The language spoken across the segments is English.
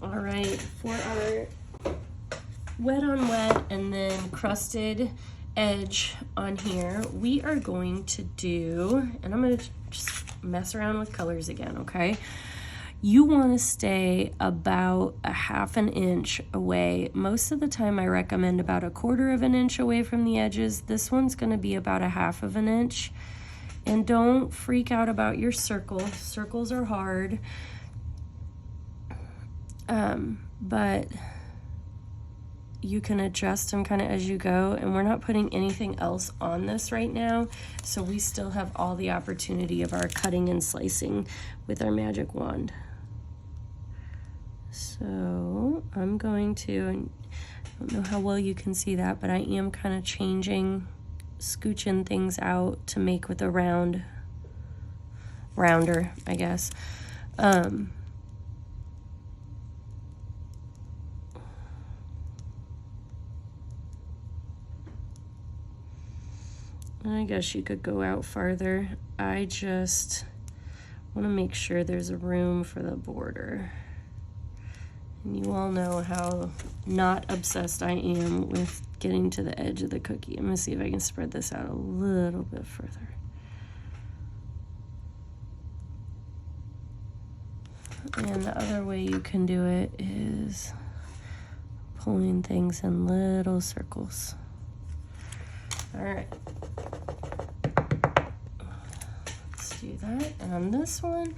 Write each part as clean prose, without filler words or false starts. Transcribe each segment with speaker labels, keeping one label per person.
Speaker 1: All right, for our wet on wet and then crusted edge on here, we are going to do, and I'm going to just mess around with colors again, okay? You want to stay about a 1/2 inch away. Most of the time I recommend about 1/4 inch away from the edges. This one's going to be about 1/2 inch. And don't freak out about your circle. Circles are hard. But you can adjust them kind of as you go, and we're not putting anything else on this right now, so we still have all the opportunity of our cutting and slicing with our magic wand. So I'm going to, I don't know how well you can see that, but I am kind of scooching things out to make with a rounder, I guess. I guess you could go out farther. I just want to make sure there's a room for the border. And you all know how not obsessed I am with getting to the edge of the cookie. I'm going to see if I can spread this out a little bit further. And the other way you can do it is pulling things in little circles. All right. Let's do that. And on this one,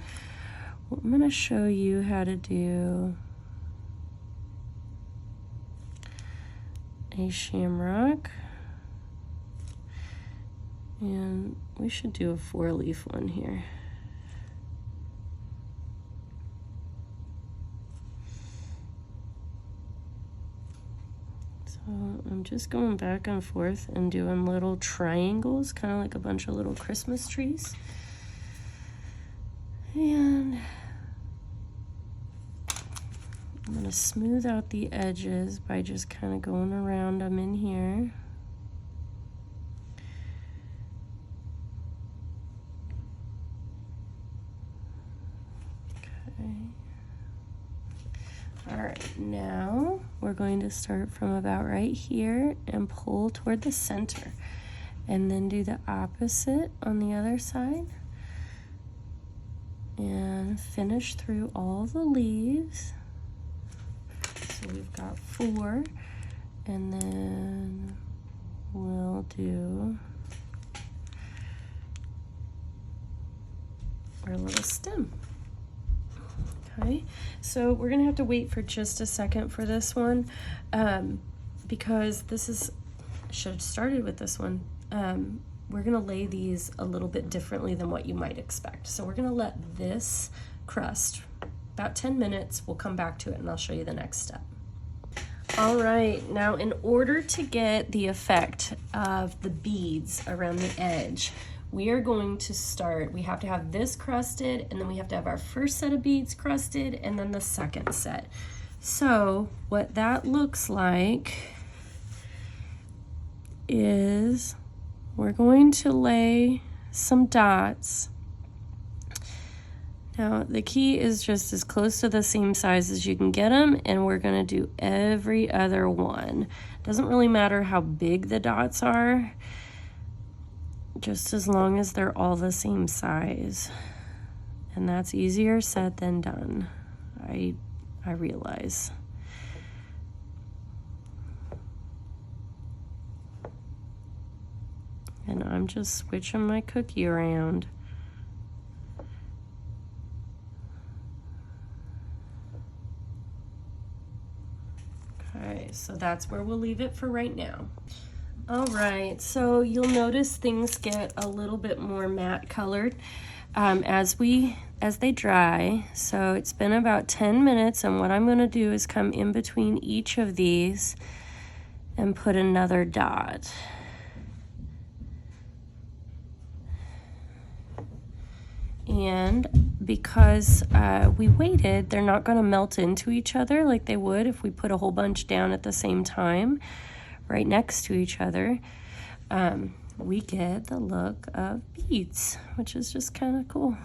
Speaker 1: I'm going to show you how to do a shamrock. And we should do a 4-leaf one here. I'm just going back and forth and doing little triangles, kind of like a bunch of little Christmas trees. And I'm going to smooth out the edges by just kind of going around them in here. Okay. All right, now we're going to start from about right here and pull toward the center, and then do the opposite on the other side, and finish through all the leaves. So we've got 4, and then we'll do our little stem. Okay, so we're gonna have to wait for just a second for this one, because this is, I should have started with this one. We're gonna lay these a little bit differently than what you might expect. So we're gonna let this crust about 10 minutes. We'll come back to it and I'll show you the next step. All right, now in order to get the effect of the beads around the edge, we are going to start, we have to have this crusted, and then we have to have our first set of beads crusted, and then the second set. So what that looks like is we're going to lay some dots. Now the key is just as close to the same size as you can get them, and we're going to do every other one. Doesn't really matter how big the dots are, just as long as they're all the same size. And that's easier said than done, I realize. And I'm just switching my cookie around. Okay, so that's where we'll leave it for right now. All right, so you'll notice things get a little bit more matte colored as they dry. So it's been about 10 minutes, and what I'm going to do is come in between each of these and put another dot. And because we waited, they're not going to melt into each other like they would if we put a whole bunch down at the same time right next to each other. We get the look of beads, which is just kind of cool.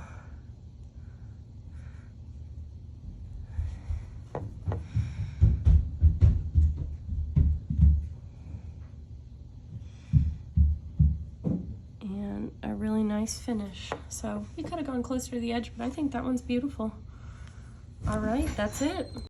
Speaker 1: a really nice finish. So we could have gone closer to the edge, but I think that one's beautiful. All right, that's it.